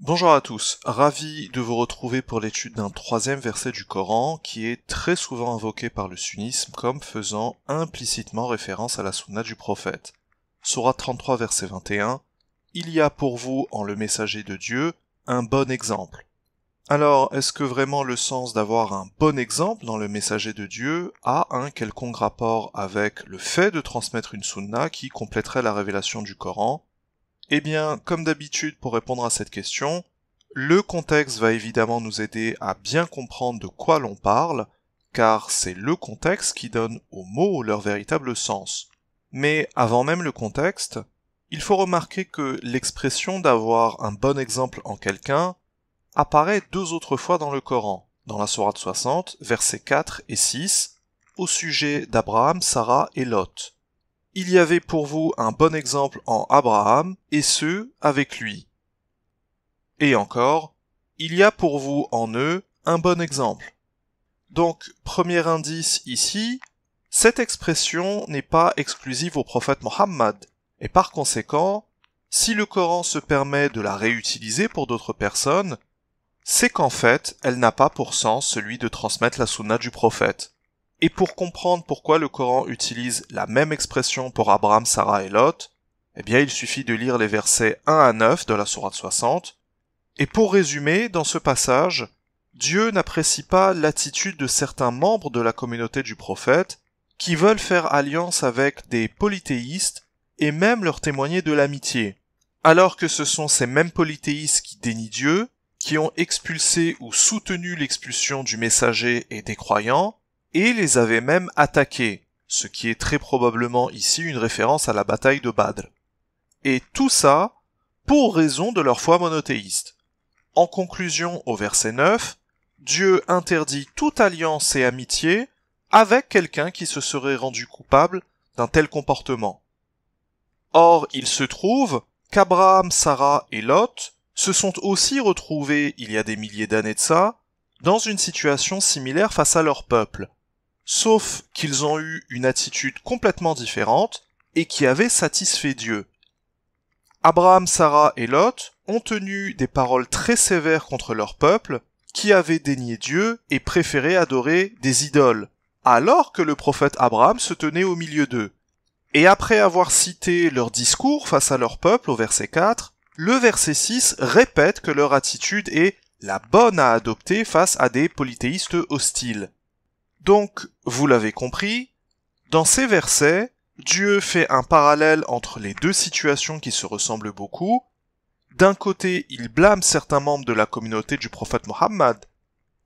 Bonjour à tous, ravi de vous retrouver pour l'étude d'un troisième verset du Coran qui est très souvent invoqué par le sunnisme comme faisant implicitement référence à la sunna du prophète. Sourate 33 verset 21, il y a pour vous en le messager de Dieu un bon exemple. Alors, est-ce que vraiment le sens d'avoir un bon exemple dans le messager de Dieu a un quelconque rapport avec le fait de transmettre une sunna qui compléterait la révélation du Coran ? Eh bien, comme d'habitude pour répondre à cette question, le contexte va évidemment nous aider à bien comprendre de quoi l'on parle, car c'est le contexte qui donne aux mots leur véritable sens. Mais avant même le contexte, il faut remarquer que l'expression d'avoir un bon exemple en quelqu'un apparaît deux autres fois dans le Coran, dans la sourate 60, versets 4 et 6, au sujet d'Abraham, Sarah et Lot. Il y avait pour vous un bon exemple en Abraham, et ceux avec lui. Et encore, il y a pour vous en eux un bon exemple. Donc, premier indice ici, cette expression n'est pas exclusive au prophète Mohammed, et par conséquent, si le Coran se permet de la réutiliser pour d'autres personnes, c'est qu'en fait, elle n'a pas pour sens celui de transmettre la sunna du prophète. Et pour comprendre pourquoi le Coran utilise la même expression pour Abraham, Sarah et Lot, eh bien il suffit de lire les versets 1 à 9 de la sourate 60. Et pour résumer, dans ce passage, Dieu n'apprécie pas l'attitude de certains membres de la communauté du prophète qui veulent faire alliance avec des polythéistes et même leur témoigner de l'amitié. Alors que ce sont ces mêmes polythéistes qui dénient Dieu, qui ont expulsé ou soutenu l'expulsion du messager et des croyants, et les avaient même attaqués, ce qui est très probablement ici une référence à la bataille de Badr. Et tout ça pour raison de leur foi monothéiste. En conclusion, au verset 9, Dieu interdit toute alliance et amitié avec quelqu'un qui se serait rendu coupable d'un tel comportement. Or, il se trouve qu'Abraham, Sarah et Lot se sont aussi retrouvés, il y a des milliers d'années de ça, dans une situation similaire face à leur peuple, sauf qu'ils ont eu une attitude complètement différente et qui avait satisfait Dieu. Abraham, Sarah et Lot ont tenu des paroles très sévères contre leur peuple, qui avait dénié Dieu et préféré adorer des idoles, alors que le prophète Abraham se tenait au milieu d'eux. Et après avoir cité leur discours face à leur peuple au verset 4, le verset 6 répète que leur attitude est la bonne à adopter face à des polythéistes hostiles. Donc, vous l'avez compris, dans ces versets, Dieu fait un parallèle entre les deux situations qui se ressemblent beaucoup. D'un côté, il blâme certains membres de la communauté du prophète Mohammed,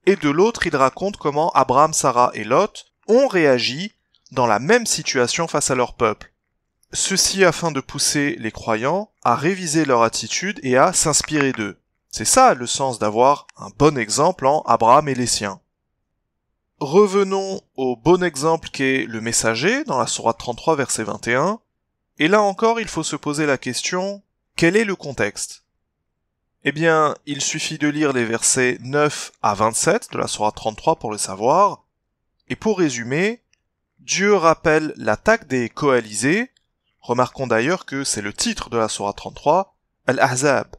et de l'autre, il raconte comment Abraham, Sarah et Lot ont réagi dans la même situation face à leur peuple. Ceci afin de pousser les croyants à réviser leur attitude et à s'inspirer d'eux. C'est ça le sens d'avoir un bon exemple en Abraham et les siens. Revenons au bon exemple qu'est le messager dans la sourate 33 verset 21. Et là encore, il faut se poser la question, quel est le contexte ? Eh bien, il suffit de lire les versets 9 à 27 de la sourate 33 pour le savoir. Et pour résumer, Dieu rappelle l'attaque des coalisés. Remarquons d'ailleurs que c'est le titre de la sourate 33, Al-Ahzab.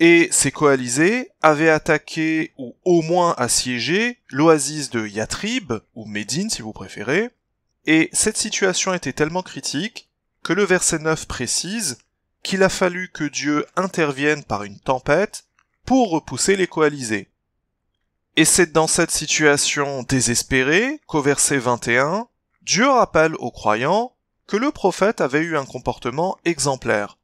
Et ces coalisés avaient attaqué ou au moins assiégé l'oasis de Yathrib, ou Médine si vous préférez, et cette situation était tellement critique que le verset 9 précise qu'il a fallu que Dieu intervienne par une tempête pour repousser les coalisés. Et c'est dans cette situation désespérée qu'au verset 21, Dieu rappelle aux croyants que le prophète avait eu un comportement exemplaire.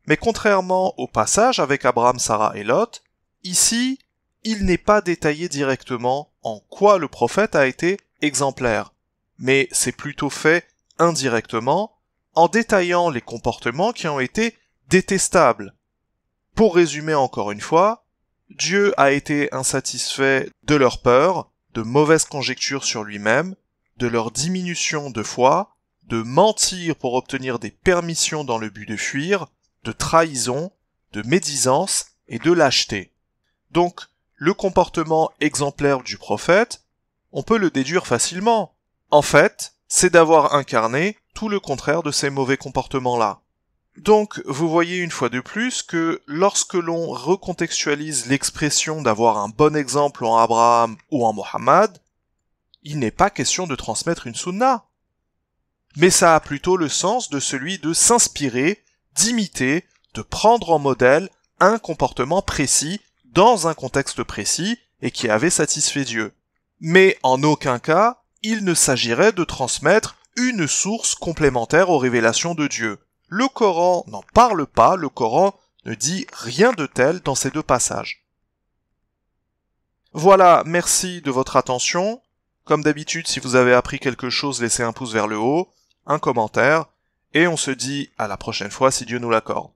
Mais contrairement au passage avec Abraham, Sarah et Lot, ici, il n'est pas détaillé directement en quoi le prophète a été exemplaire, mais c'est plutôt fait indirectement en détaillant les comportements qui ont été détestables. Pour résumer encore une fois, Dieu a été insatisfait de leur peur, de mauvaises conjectures sur lui-même, de leur diminution de foi, de mentir pour obtenir des permissions dans le but de fuir, de trahison, de médisance et de lâcheté. Donc, le comportement exemplaire du prophète, on peut le déduire facilement. En fait, c'est d'avoir incarné tout le contraire de ces mauvais comportements-là. Donc, vous voyez une fois de plus que lorsque l'on recontextualise l'expression d'avoir un bon exemple en Abraham ou en Mohammed, il n'est pas question de transmettre une sunna. Mais ça a plutôt le sens de celui de s'inspirer, d'imiter, de prendre en modèle un comportement précis dans un contexte précis et qui avait satisfait Dieu. Mais en aucun cas, il ne s'agirait de transmettre une source complémentaire aux révélations de Dieu. Le Coran n'en parle pas, le Coran ne dit rien de tel dans ces deux passages. Voilà, merci de votre attention. Comme d'habitude, si vous avez appris quelque chose, laissez un pouce vers le haut, un commentaire, et on se dit à la prochaine fois si Dieu nous l'accorde.